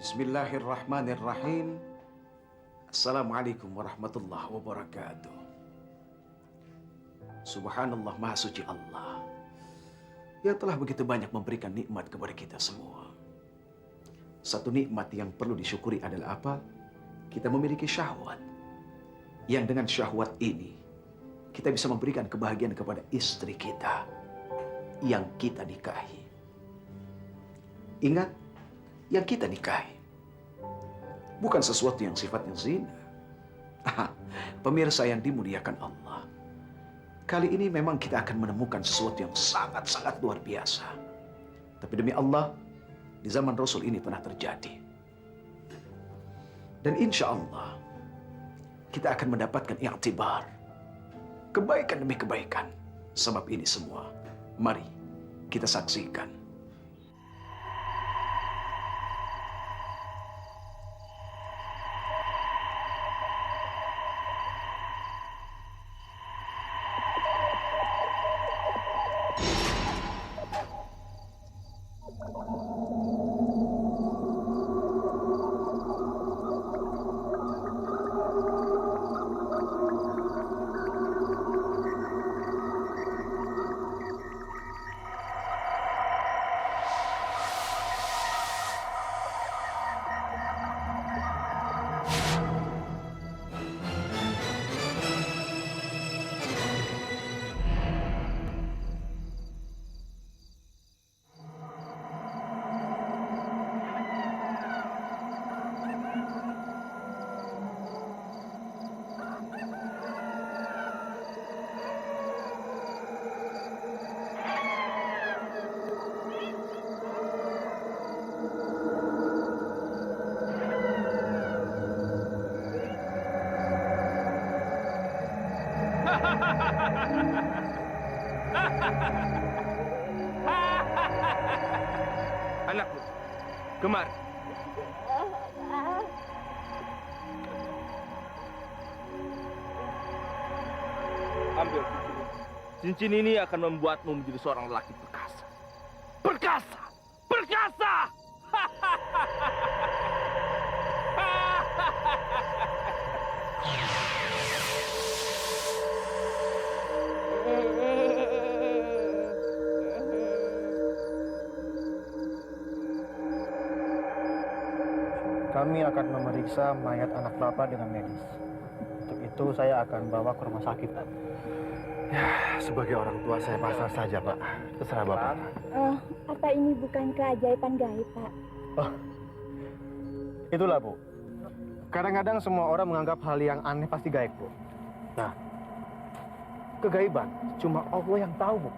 Bismillahirrahmanirrahim. Assalamualaikum warahmatullahi wabarakatuh. Subhanallah, Maha Suci Allah yang telah begitu banyak memberikan nikmat kepada kita semua. Satu nikmat yang perlu disyukuri adalah apa? Kita memiliki syahwat. Yang dengan syahwat ini, kita bisa memberikan kebahagiaan kepada istri kita yang kita nikahi. Ingat, yang kita nikahi bukan sesuatu yang sifatnya zina. Pemirsa yang dimuliakan Allah, kali ini memang kita akan menemukan sesuatu yang sangat-sangat luar biasa. Tapi demi Allah, di zaman Rasul ini pernah terjadi. Dan insya Allah, kita akan mendapatkan i'tibar, kebaikan demi kebaikan. Sebab ini semua, mari kita saksikan. Anakku, kemari. Ambil cincin ini. Cincin ini akan membuatmu menjadi seorang lelaki perkasa. Perkasa! Perkasa! Kami akan memeriksa mayat anak Bapak dengan medis. Untuk itu saya akan bawa ke rumah sakit, Pak. Ya, sebagai orang tua saya pasrah saja, Pak. Terserah Bapak. Apa ini bukan keajaiban gaib, Pak? Oh, itulah, Bu. Kadang-kadang semua orang menganggap hal yang aneh pasti gaib, Bu. Nah, kegaiban cuma Allah yang tahu, Bu.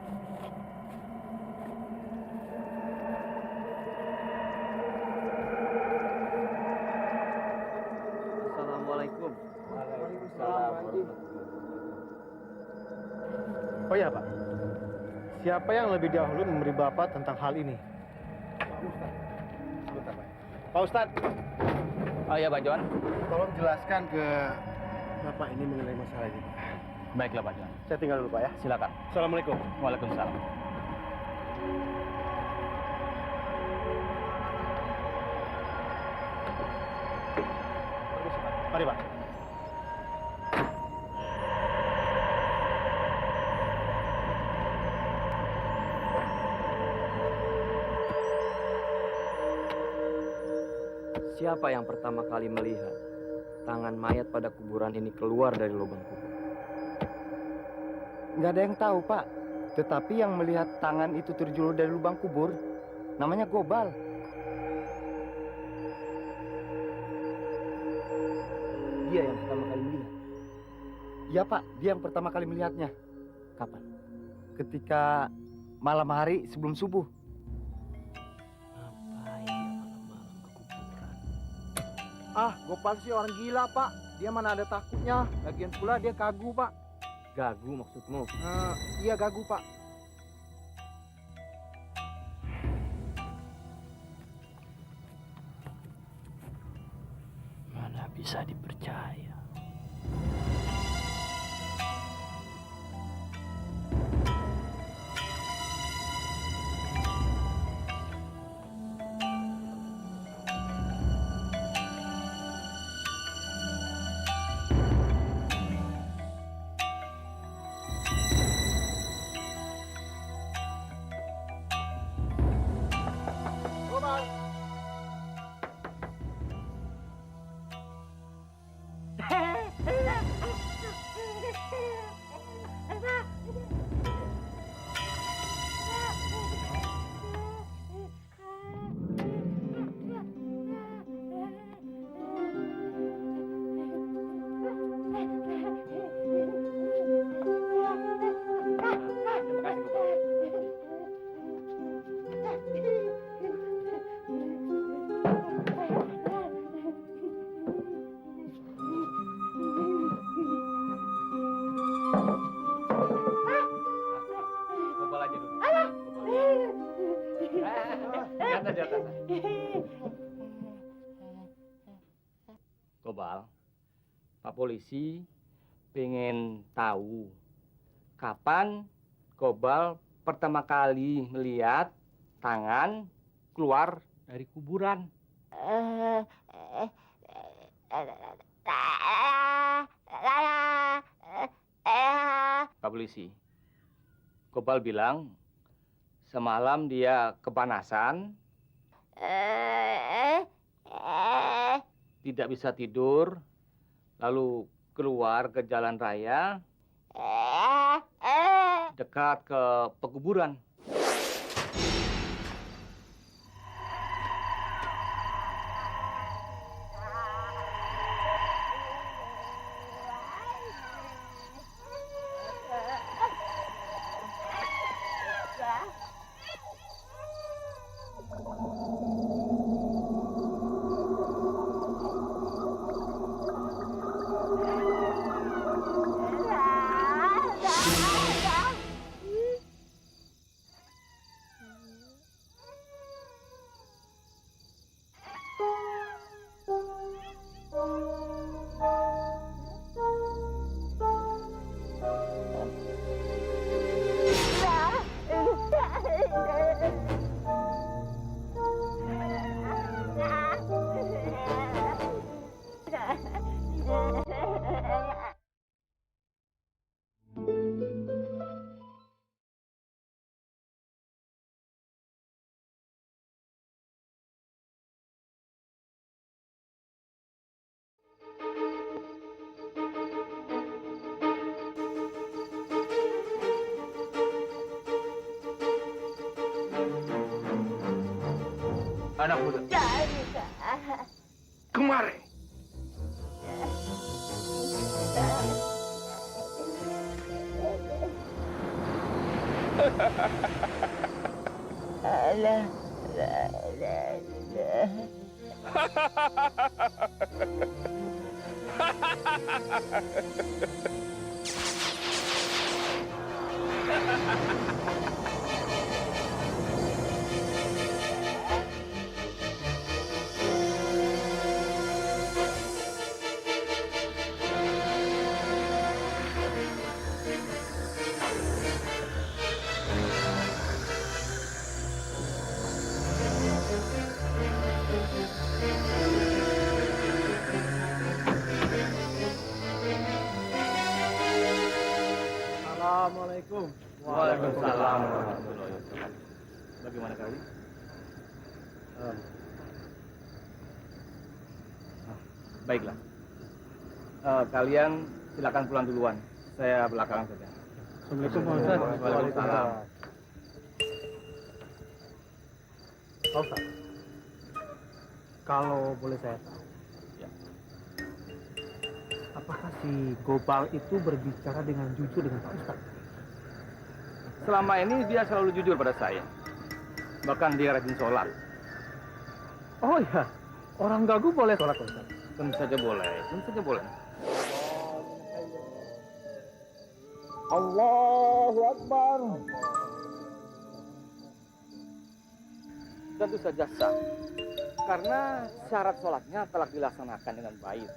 Assalamualaikum. Oh ya, Pak. Siapa yang lebih dahulu memberi Bapak tentang hal ini? Sebentar, Pak. Pak Ustadz. Oh ya, Pak Johan. Tolong jelaskan ke Bapak ini mengenai masalah ini, Pak. Baiklah, Pak Johan. Saya tinggal dulu, Pak, ya. Silakan. Assalamualaikum. Waalaikumsalam. Mari, Pak. Siapa yang pertama kali melihat tangan mayat pada kuburan ini keluar dari lubang kubur? Nggak ada yang tahu, Pak. Tetapi yang melihat tangan itu terjulur dari lubang kubur, namanya Gobal. Dia yang pertama kali melihat. Iya, Pak. Dia yang pertama kali melihatnya. Kapan? Ketika malam hari sebelum subuh. Ngapain dia malam-malam ke kuburan? Ah, Gopal sih orang gila, Pak. Dia mana ada takutnya. Lagian pula dia gagu, Pak. Gagu maksudmu? Iya, gagu, Pak. Mana bisa dipercaya? dengarkan saya. Gobal, Pak Polisi pengen tahu kapan Gobal pertama kali melihat tangan keluar dari kuburan. Pak Polisi, Gobal bilang semalam dia kepanasan, tidak bisa tidur, lalu keluar ke jalan raya dekat ke pekuburan. Anak muda, kemari. Assalamualaikum. Waalaikumsalam warahmatullahi wabarakatuh. Bagaimana kali? Baiklah. Kalian silakan pulang duluan. Saya belakangan saja. Assalamualaikum Pak Ustaz. Waalaikumsalam. Pak Ustaz, kalau boleh saya tahu, Ya. apakah si Gopal itu berbicara dengan jujur dengan Pak Ustaz? Selama ini dia selalu jujur pada saya. Bahkan dia rajin sholat. Oh iya, orang gagu boleh sholat Pak Ustaz? Tentu saja boleh. Tentu saja boleh. Allahu Akbar. Tentu saja sah. Karena syarat sholatnya telah dilaksanakan dengan baik.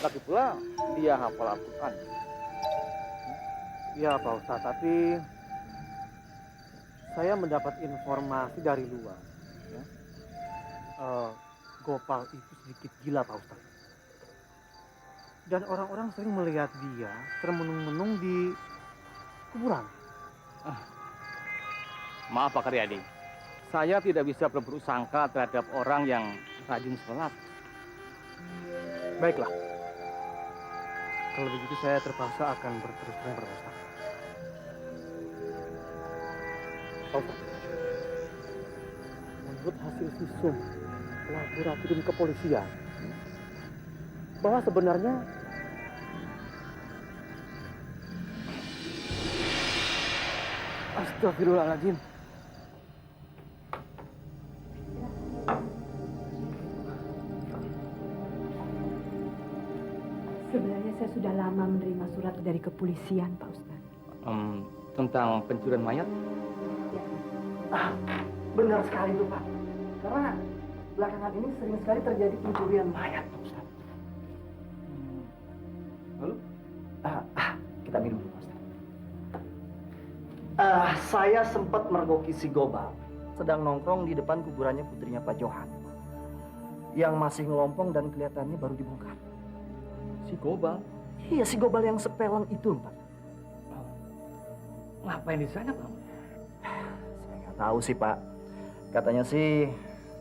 Lagi pula dia hafal Al-Quran. Iya Pak Ustaz, tapi saya mendapat informasi dari luar. Ya. Gopal itu sedikit gila Pak Ustaz. Dan orang-orang sering melihat dia termenung-menung di kuburan. Maaf Pak Karyadi, saya tidak bisa berburuk sangka terhadap orang yang rajin sholat. Baiklah. Kalau begitu saya terpaksa akan berterus terang pada Ustaz. Pak Ustaz, menurut hasil visum laboratorium kepolisian, bahwa sebenarnya Astagfirullahaladzim. Sebenarnya saya sudah lama menerima surat dari kepolisian, Pak Ustaz. Tentang pencurian mayat? benar sekali itu Pak. Karena belakangan ini sering sekali terjadi pencurian mayat, Pak Ustaz. Lalu? Kita minum dulu, Pak Ustaz. Saya sempat mergoki si Gobal sedang nongkrong di depan kuburannya putrinya Pak Johan yang masih ngelompong dan kelihatannya baru dibongkar. Si Gobal? Iya, si Gobal yang sepelon itu, Pak. Ngapain di sana, Pak? Saya nggak tahu sih, Pak. Katanya sih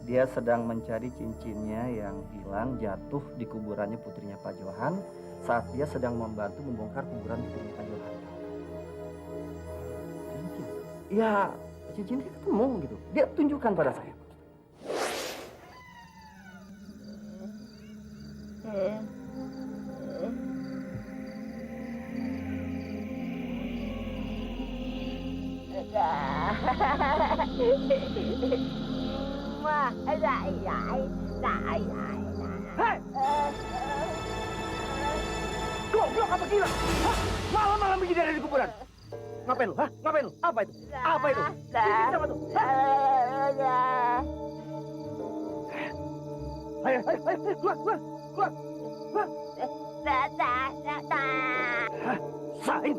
dia sedang mencari cincinnya yang hilang jatuh di kuburannya putrinya Pak Johan saat dia sedang membantu membongkar kuburan putrinya Pak Johan. Cincin? Iya, cincinnya ketemu gitu. Dia tunjukkan pada saya. Goblok apa gila? Hah? Malam-malam begini ada di kuburan. Ngapain lu? Hah? Ngapain lu? Apa itu? Apa itu? Cincin apa tuh? Hah? Ayo, keluar, keluar, keluar. Hah? Hah? Sain.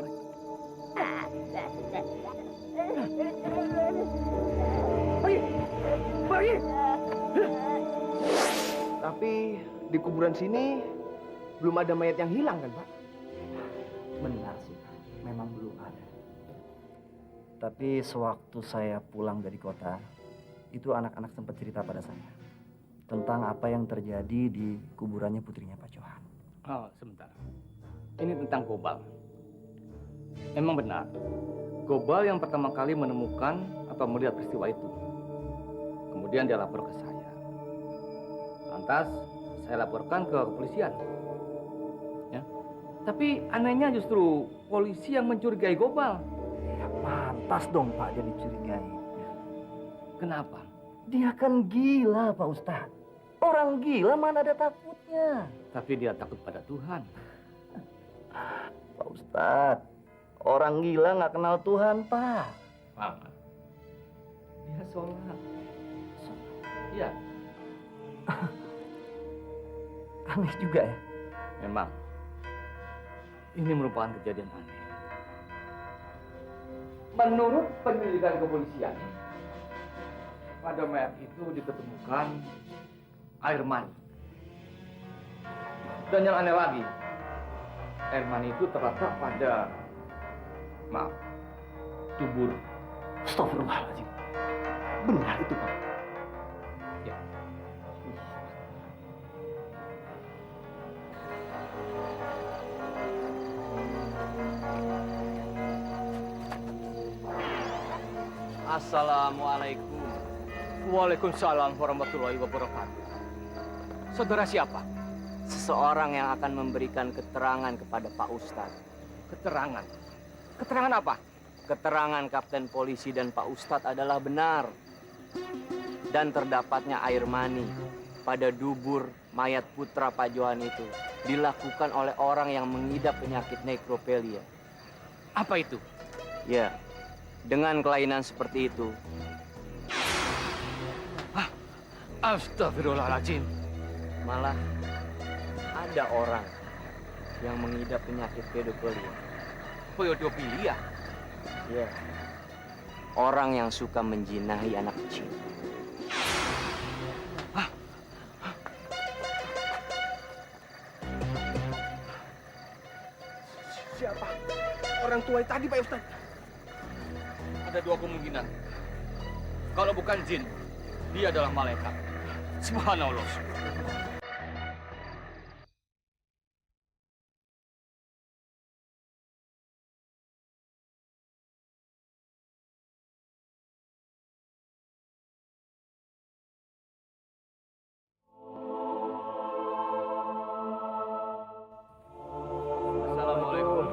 Pergi, pergi. Tapi di kuburan sini belum ada mayat yang hilang kan, Pak? Benar sih, memang belum ada. Tapi sewaktu saya pulang dari kota, itu anak-anak sempat cerita pada saya tentang apa yang terjadi di kuburannya putrinya Pak Johan. Oh, sebentar. Ini tentang Gobal. Memang benar, Gobal yang pertama kali menemukan atau melihat peristiwa itu. Kemudian dia lapor ke saya. Lantas, saya laporkan ke kepolisian. Ya. Tapi anehnya justru polisi yang mencurigai Gobal. Ya pantas dong Pak dia dicurigai. Kenapa? Dia kan gila Pak Ustadz. Orang gila mana ada takutnya. Tapi dia takut pada Tuhan. Pak Ustadz, orang gila nggak kenal Tuhan Pak. Mama, dia sholat. Iya, Aneh juga ya. memang. Ini merupakan kejadian aneh. Menurut penyelidikan kepolisian, pada mayat itu diketemukan air mani. Dan yang aneh lagi, air mani itu terletak pada, maaf, dubur. Astagfirullahaladzim. Benar itu Pak. Ya. Assalamualaikum. Waalaikumsalam warahmatullahi wabarakatuh. Saudara siapa? Seseorang yang akan memberikan keterangan kepada Pak Ustadz. Keterangan. Keterangan apa? Keterangan Kapten Polisi dan Pak Ustadz adalah benar. Dan terdapatnya air mani pada dubur mayat putra Pak Johan itu dilakukan oleh orang yang mengidap penyakit nekropelia. Apa itu? Ya, dengan kelainan seperti itu, Astagfirullahaladzim. malah ada orang yang mengidap penyakit pedofilia. Pedofilia. Ya, orang yang suka menjinahi anak kecil. Siapa? Orang tua tadi, Pak Ustadz. Ada dua kemungkinan. Kalau bukan jin, dia adalah malaikat. Subhanallah. Assalamualaikum.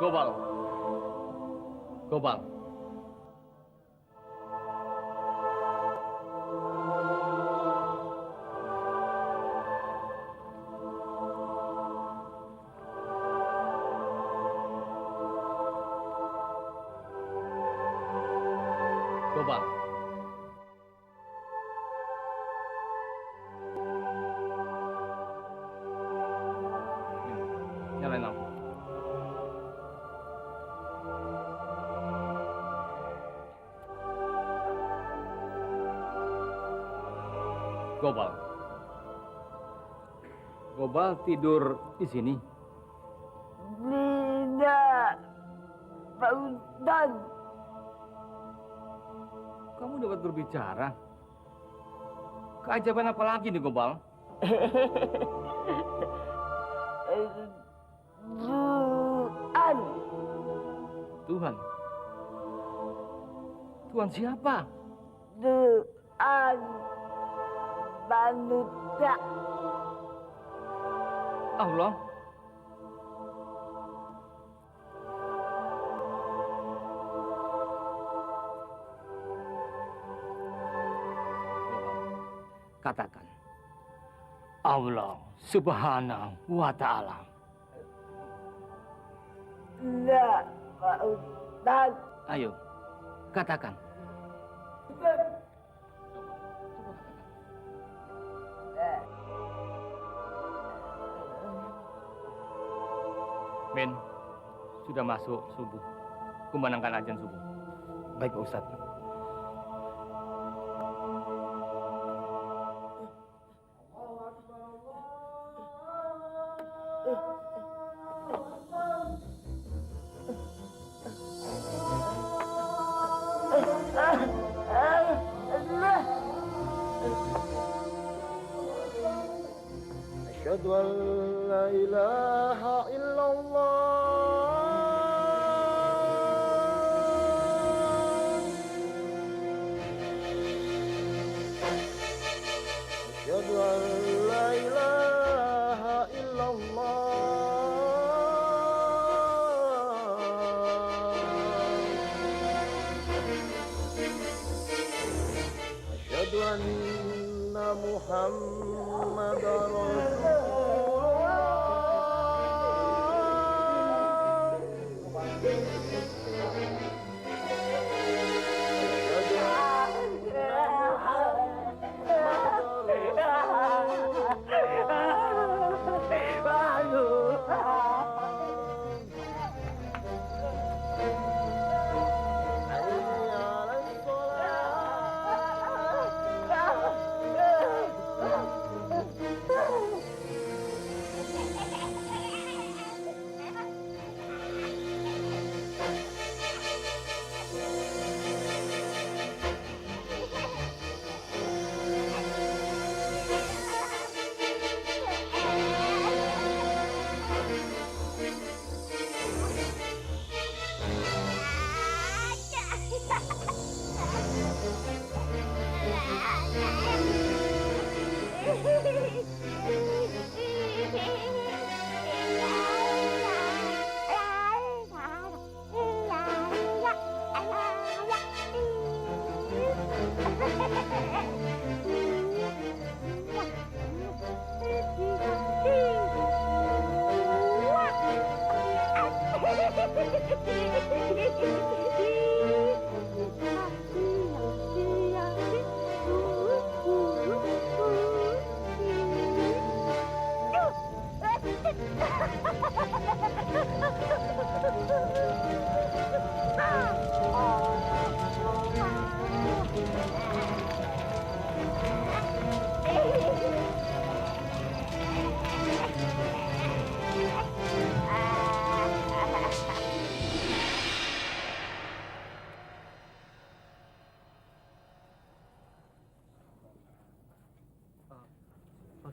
Gobal. Gobal. Gobal. Nyalain lampu. Gobal. Gobal tidur di sini. Tidak, Pak Ustad. Kamu dapat berbicara. Keajaiban apa lagi nih, Gobal? Tuhan. Tuhan. Tuhan siapa? Tuhan. Manusia. Allah. Katakan. Allah Subhanahu wa Ta'ala. Tidak, Pak Ustad. Ayo, katakan. Ben, sudah masuk subuh. Kumandangkan azan subuh. Baik, Pak Ustadz. أشهد أن لا إله إلا الله أشهد أن لا إله إلا الله أشهد أن محمد رسول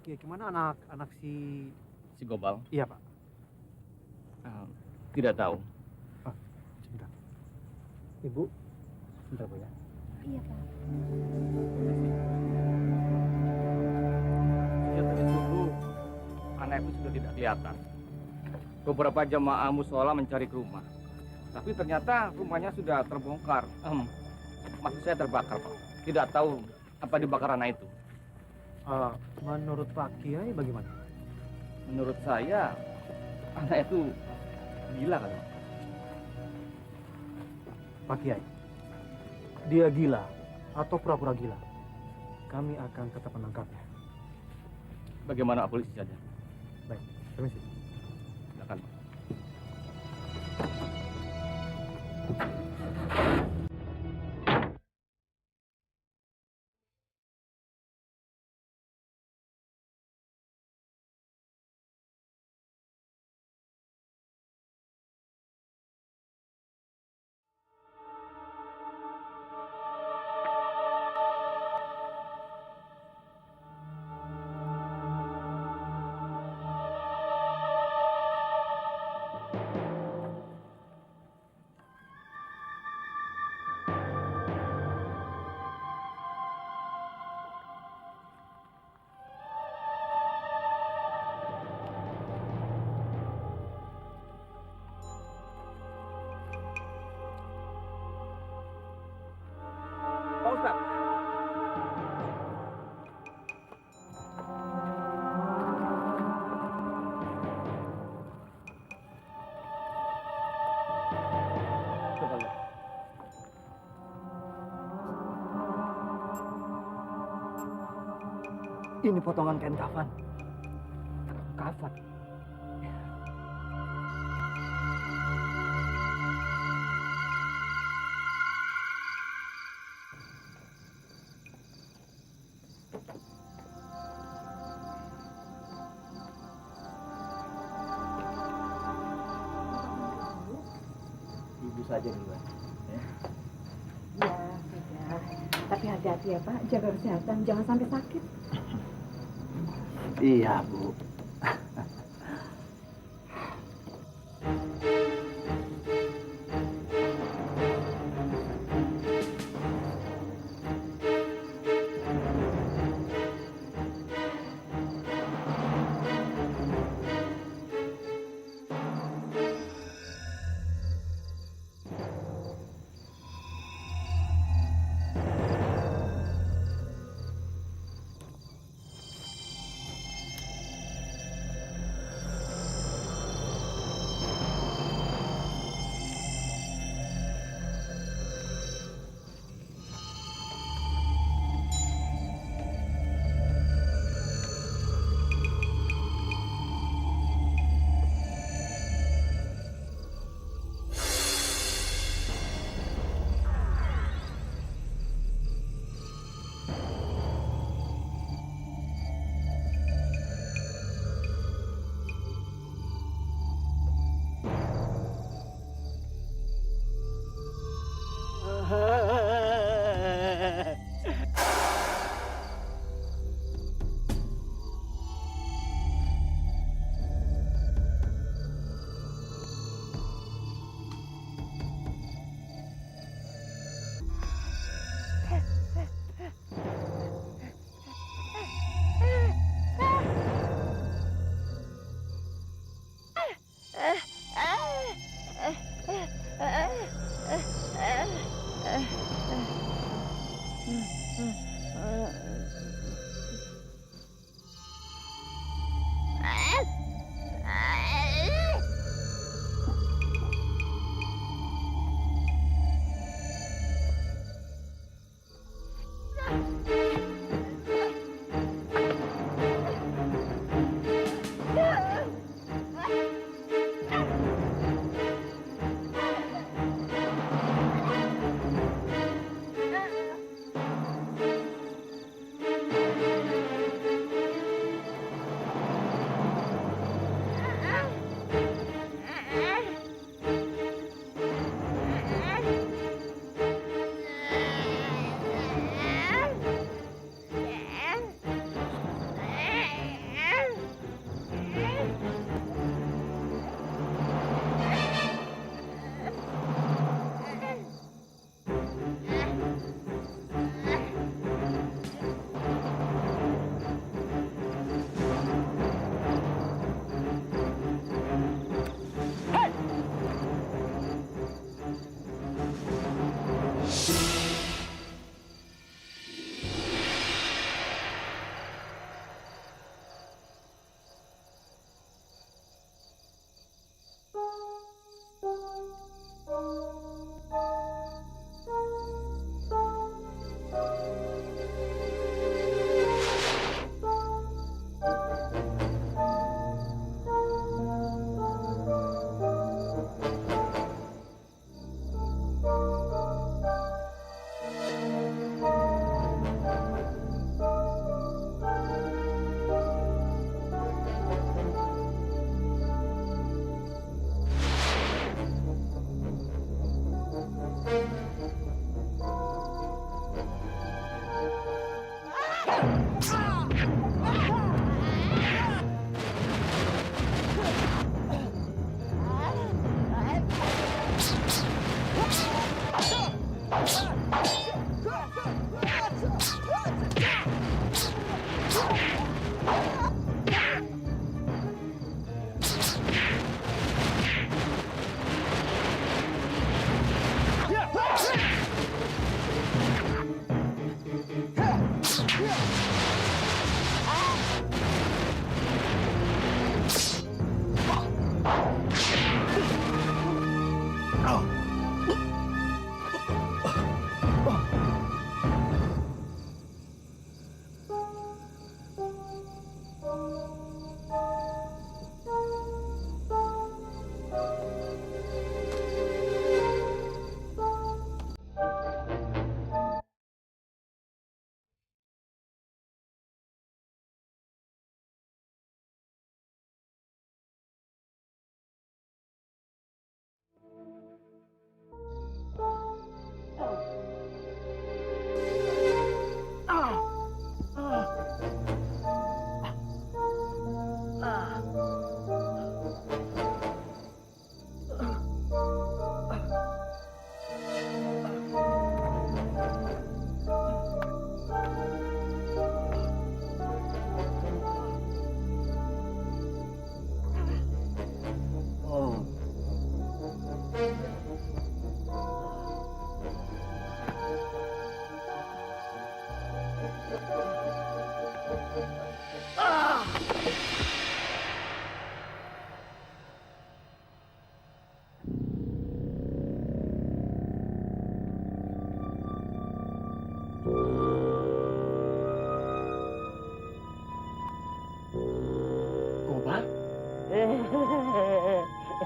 Oke, gimana anak-anak si... Si Gobal? Iya, Pak. Tidak tahu. Sebentar. Ibu, sebentar, Bu ya. Iya, Pak. Sejak tadi subuh, anak itu sudah tidak kelihatan. Beberapa jamaah musola mencari ke rumah. Tapi ternyata rumahnya sudah terbongkar. Maksud saya terbakar, Pak. Tidak tahu apa dibakar anak itu. Menurut Pak Kiai bagaimana? Menurut saya, anak itu gila kan? Pak Kiai, dia gila atau pura-pura gila, kami akan tetap menangkapnya. Bagaimana polisi saja? Baik, permisi. Silakan, Pak. Pak Ustadz. Coba lihat. Ini potongan kain kafan. Kafan. Ibu saja duluan. Ya, sudah. Tapi hati-hati ya, Pak. Jaga kesehatan, jangan sampai sakit. Iya, Bu.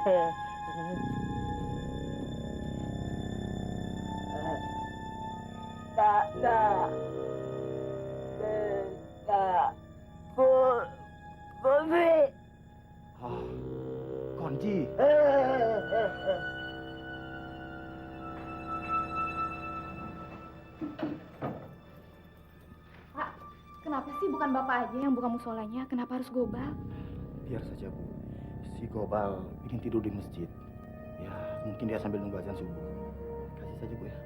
Tak, tak. Tak. Kunci. Ah, kunci. Pak, kenapa sih bukan Bapak aja yang buka musolanya? Kenapa harus Gobal? Biar saja, Bu. Si Gobal ingin tidur di masjid. Ya, mungkin dia sambil nunggu azan subuh. Kasih saja, Bu ya.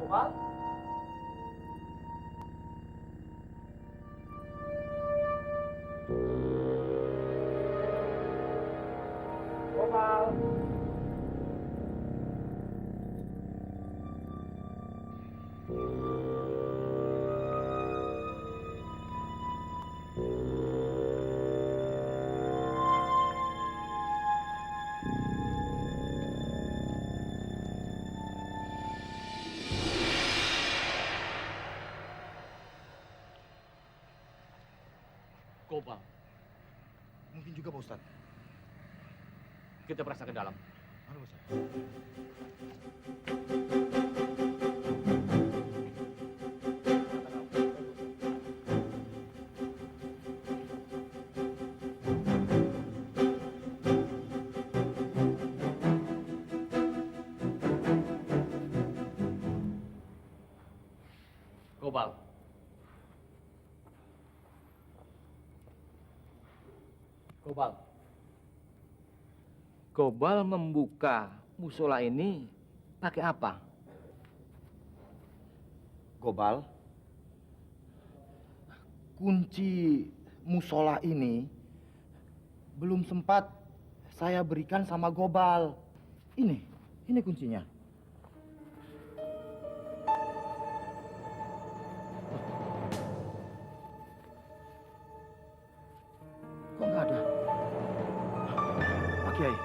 Gobal? Gobal? Gobal. Mungkin juga, Pak Ustadz. Kita periksa ke dalam. Mana, Ustadz? Gobal. Gobal. Gobal membuka musola ini pakai apa? Gobal, kunci musola ini belum sempat saya berikan sama Gobal. Ini kuncinya. Kok nggak ada? Pak Kiai.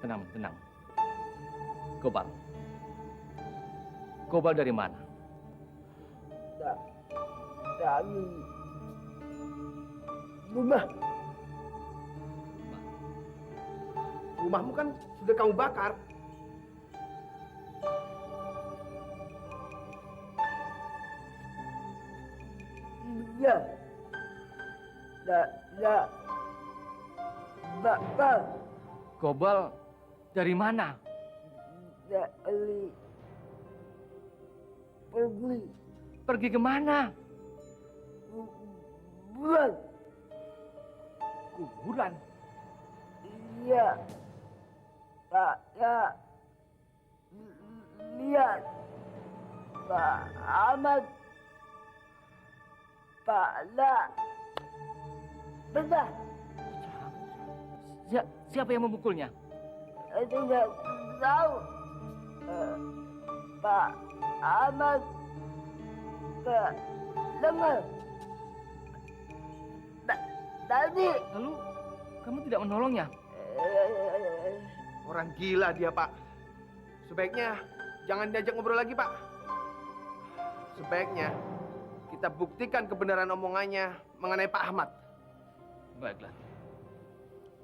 Tenang, tenang. Gobal. Gobal dari mana? Dari rumah. Rumahmu kan sudah kamu bakar. Iya. Tak. Bapak. Gobal dari mana? Dari pergi Pergi kemana? bulan. Kuburan. Iya. Saya lihat Pak Ahmad. Pak La. Benar. Siapa yang memukulnya? Saya tidak tahu. Pak Ahmad ke lengan. Tadi. Lalu kamu tidak menolongnya? Orang gila dia, Pak. Sebaiknya jangan diajak ngobrol lagi, Pak. Sebaiknya kita buktikan kebenaran omongannya mengenai Pak Ahmad. Baiklah.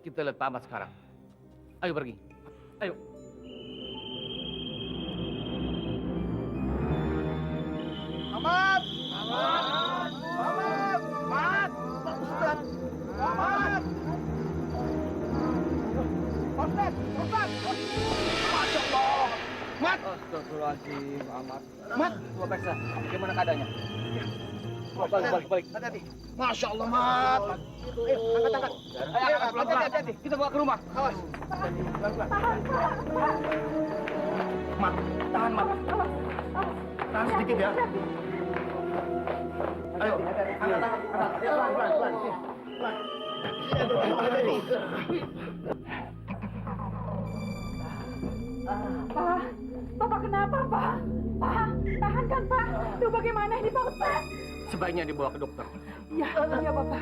Kita lihat Pak Ahmad sekarang. Ayo pergi. Ayo. Ahmad! Ahmad! Ahmad! Ahmad! Pak Ustad! Ahmad! Ustad! Ustad! Masya Allah! Mat! Astagfirullahaladzim, Ahmad. Mat! Coba periksa. Bagaimana keadaannya? Balik. Hati-hati. Masya Allah, Mat! Angkat. Ayo, pelan-pelan. Hati-hati. Kita bawa ke rumah. Awas. Mat, tahan, Mat. Tahan sedikit ya. Ayo, angkat. Ya, pelan. Pak, Bapak kenapa, Pak? Pak, tahan kan, Pak? Tuh bagaimana ini, Pak Ustaz? Sebaiknya dibawa ke dokter. Iya, Bapak.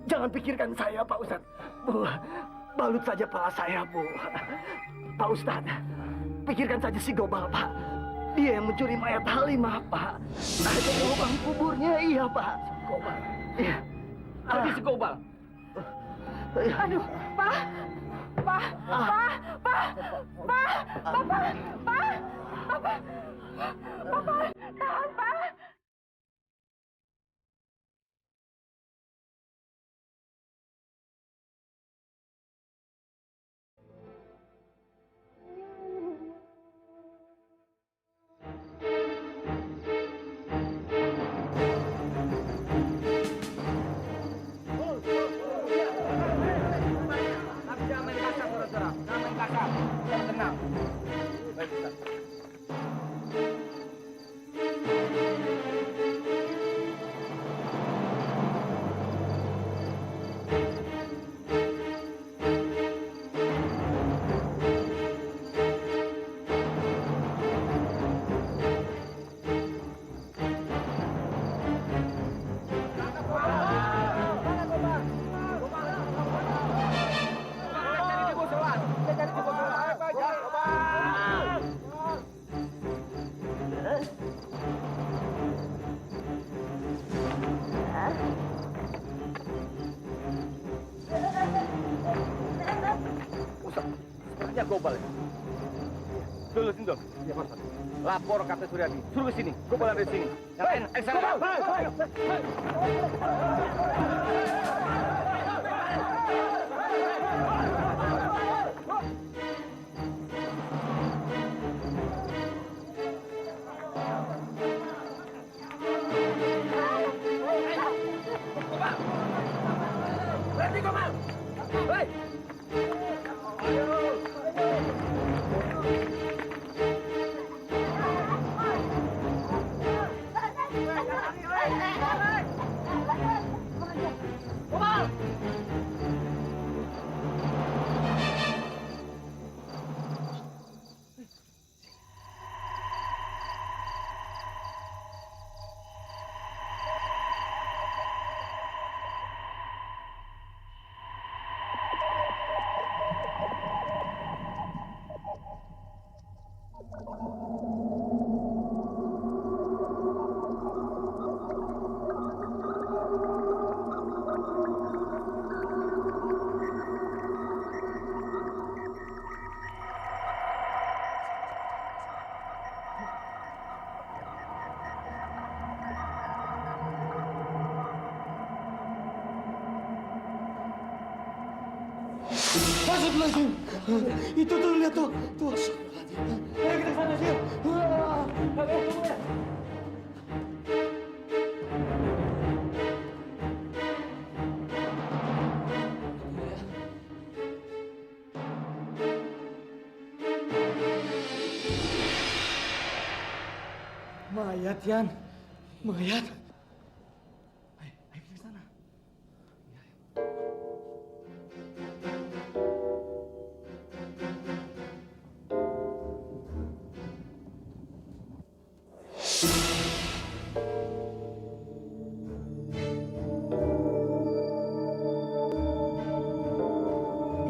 Jangan pikirkan saya, Pak Ustadz. Bu, balut saja pala saya, Bu. Pak Ustadz, pikirkan saja si Gobal, Pak. Dia yang mencuri mayat Halimah, Pak. Ada di lubang kuburnya, iya, Pak. Gobal. Iya. Tapi si Gobal. Aduh, Pak. Pak. Pak. Pak. Pak. Bapak. Pak. Bapak. Bapak. Tahan, Pak. Jangan main kasar, saudara-saudara. Jangan main kasar. Tenang. Baik, Ustaz. Ustaz, sepertinya Gobal ya. Dulu sini dong. Ya, Pak Ustaz. Lapor Kapten Suryadi. Suruh ke sini. Gobal ada di sini. Yang lain, sana. Berhenti, Gobal! Hei! Astagfirullahaladzim. Itu tuh, lihat tuh. Tuh. Ayo kita sana, Sil. Mayat, Yan. Mayat. Ayo kita ke sana.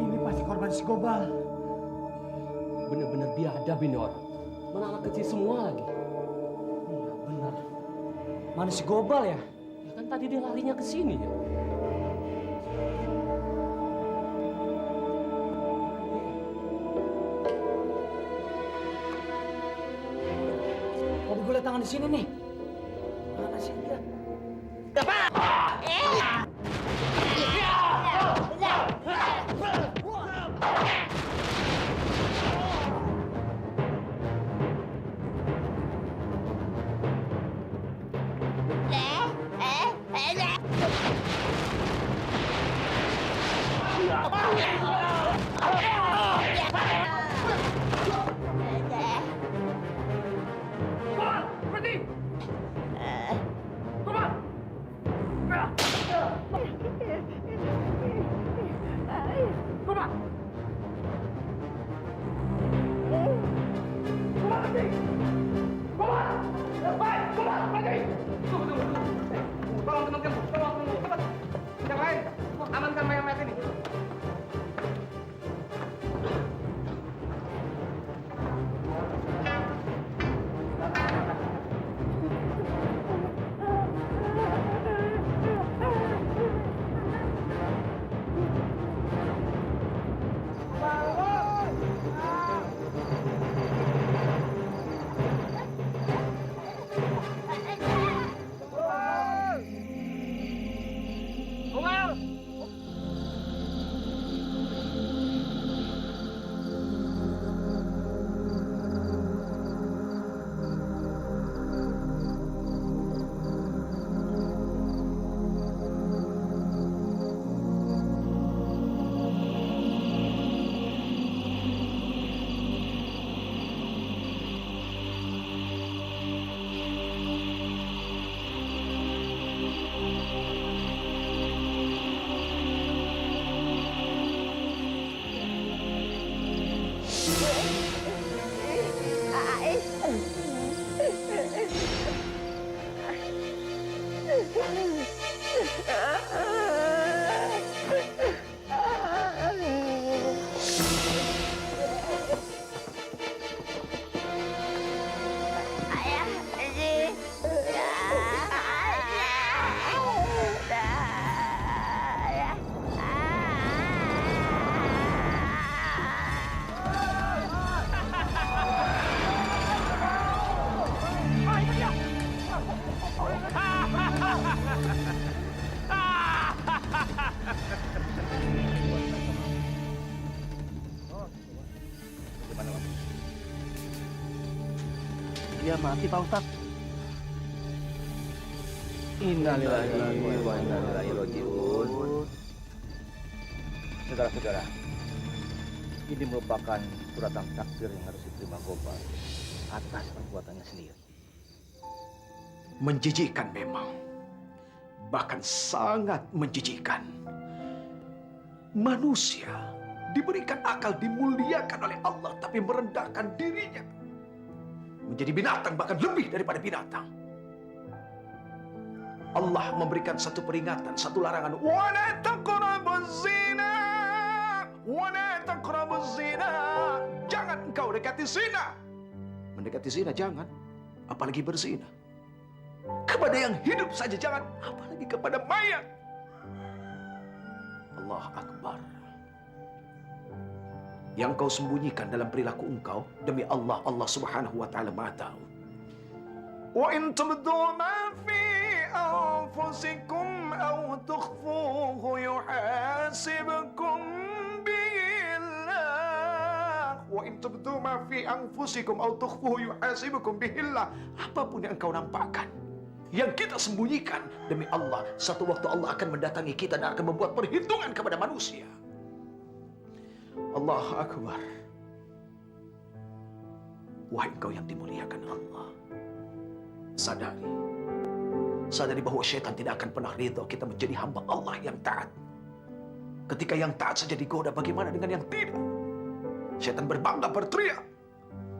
Ini pasti korban si Gobal. Benar-benar biadab ini orang. Mana anak kecil semua lagi. Iya, benar. Mana si Gobal ya? Ya kan tadi dia larinya ke sini ya. Mau gue lihat tangan di sini nih. Mana sih dia? Tolong teman-teman, tolong. Cepat. Yang lain, amankan mayat-mayat ini. dia mati, Pak Ustadz. Innalillahi wa inna ilaihi raji'un. Saudara-saudara, ini merupakan suratan takdir yang harus diterima Gobal atas perbuatannya sendiri. Menjijikkan memang. Bahkan sangat menjijikkan. Manusia diberikan akal, dimuliakan oleh Allah, tapi merendahkan dirinya. Menjadi binatang, bahkan lebih daripada binatang. Allah memberikan satu peringatan, satu larangan. Wala taqrabuz zina. Wala taqrabuz zina. Jangan engkau dekati zina. Mendekati zina jangan, apalagi berzina. Kepada yang hidup saja jangan, apalagi kepada mayat. Allah Akbar. Yang kau sembunyikan dalam perilaku engkau, demi Allah, Allah Subhanahu wa taala Maha tahu. Wa in tubdu ma fi anfusikum aw tukhfuhu yuhasibkum bihillah. Wa in tubdu ma fi anfusikum aw tukhfuhu yuhasibkum bihillah. Apapun yang engkau nampakkan, yang kita sembunyikan, demi Allah, satu waktu Allah akan mendatangi kita dan akan membuat perhitungan kepada manusia. Allah Akbar. Wahai engkau yang dimuliakan Allah, sadari bahwa syaitan tidak akan pernah ridho kita menjadi hamba Allah yang taat. Ketika yang taat saja digoda, bagaimana dengan yang tidak? Syaitan berbangga, berteriak,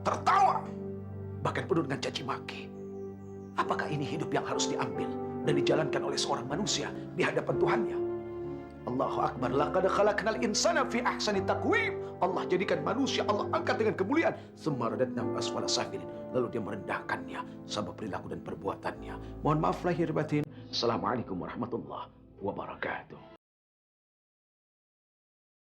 tertawa, bahkan penuh dengan caci maki. Apakah ini hidup yang harus diambil dan dijalankan oleh seorang manusia di hadapan Tuhannya? Allahu Akbar. Laqad khalaqnal insana fi ahsani taqwim. Allah jadikan manusia, Allah angkat dengan kemuliaan. Tsumma radadnahu asfala safilin. Lalu dia merendahkannya sebab perilaku dan perbuatannya. Mohon maaf lahir batin. Assalamualaikum warahmatullahi wabarakatuh.